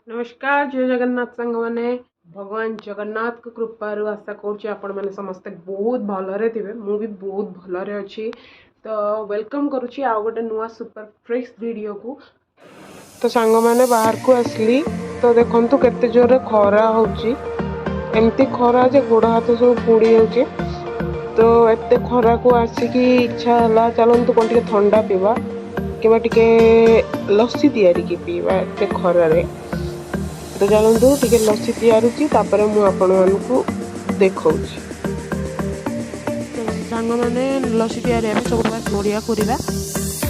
नमस्कार जय जगन्नाथ सांग मैंने भगवान जगन्नाथ को कृपार आशा करें समस्ते बहुत भलरे थे मुझे बहुत भलरे अच्छी तो वेलकम करुच्ची आउ गोटे नुआ सुपर फ्रेश वीडियो को। तो सांग मैंने बाहर को आसली तो देखु केते जोर खरा होची एमती खरा जे गोड़ हाथ सब पुड़ी जाऊे तो एत खरा को आसिकी इच्छा है चलतु कौन टे ठंडा पीवा कि लस्सी तैयारी पीवा एत खरारे तो चलतु टे लस्सी तैयारी देखा सांग मैंने लस्सी तैयारी सब नड़िया कोरिबा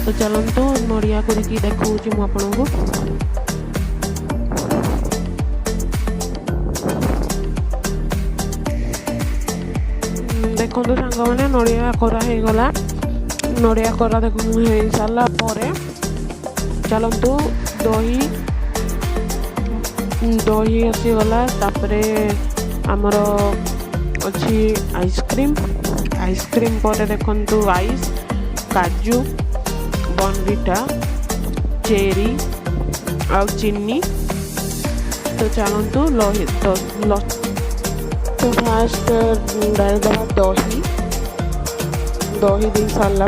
तो चलतु नड़िया करके देखा मुझे देखो सांग मैंने नड़िया करा हो गला नड़िया करा देख सारा चलतु दही दही आसीगला तापरे आमर अच्छी आइसक्रीम आइसक्रीम पर देखु आइस काजू बॉर्नविटा चेरी आ चीनी तो चलतु लही तो फास्ट डालदे दही दही दे सारा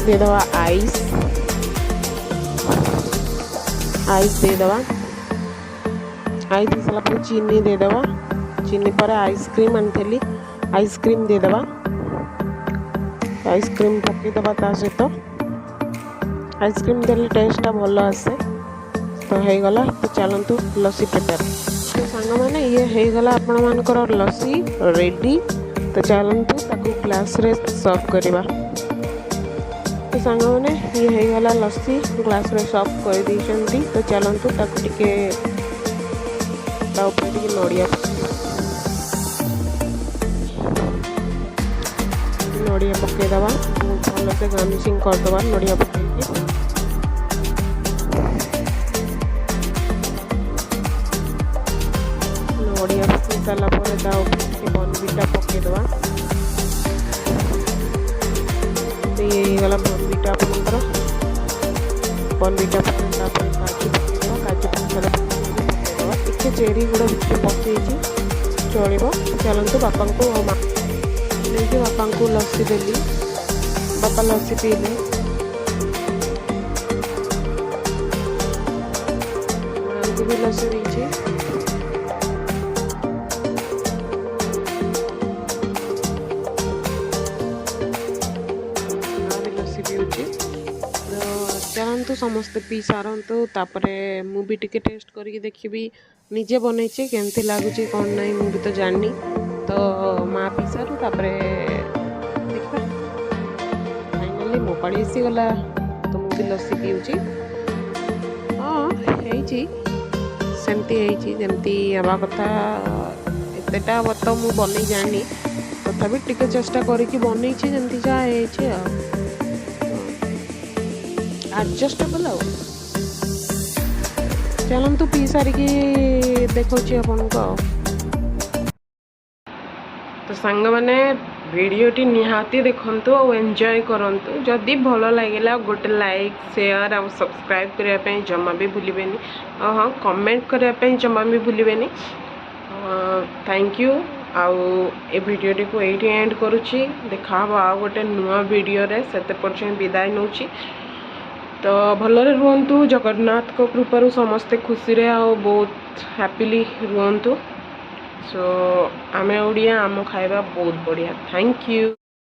देदवा आइस आइस देदवा आइस दे सारा चीनी देदवा चीनी पर आइसक्रीम आनी आइसक्रीम देदवा आइसक्रीम पकईदबा ता सहित आइसक्रीम देले टेस्टा भल आसे तो हो गला तो चलतु लस्सी प्रिपेयर तो सांग मैंने ये हो गला आपण मानकर लस्सी रेडी तो चलतु ताकू ग्लास रे सर्व करवा तो सांग मैंने ये हो गला लस्सी ग्लास रे सर्व कर दी तो चलतु ताकू टिके नड़िया नड़िया पकईदबा भल से गार्निशिंग करदबा नड़िया पकईकी नड़िया पकई सारा बॉर्नविटा पकईदबा तो ये गला बॉर्नविटा आपंकर बॉर्नविटा काजू पकईदबा काजू पकईदबा टे चेरी गुड़ा पकई चलो चलतु बापा को नहीं बापा को लस्सी देली बापा लस्सी पीले भी लस्सी दी लस्सी पीऊँगी चलतु समस्ते पी सारतु तापरे मु भी टिके टेस्ट करके देखी निजे बनई केमती लगुच कौन ना मुझे तो जानी तो माँ पी सारू तापरे देखा फाइनाली मो पाड़ी आसीगला तो मुझे लस्सी पीऊँगी हाँ सेमती जमती हवा कथा एतेटा तो मुझे बनई जानी तथापि टिके चेष्टा करके बनई जमती जहाँ एडजस्टेबल आ चलतु पी सारिकी देखी आपण को तो सांग मैंने वीडियोटी निहाती देखंतु और एंजॉय करंतु जदि भल लगे गोटे लाइक शेयर और सब्सक्राइब करने जमा भी भूलें हाँ कमेंट करने जमा भी भूलें थैंक यू आउ ए वीडियोटी को ये एंड करुच्ची देखा आउ गोटे नुआ वीडियो रे सेते पर्यंत विदाय नौ तो भलरे रुहतु जगन्नाथ को कृपारू समस्ते खुशी रे आ बहुत हैप्पीली रुहतु सो आमे ओडिया आम खाइबा बहुत बढ़िया थैंक यू।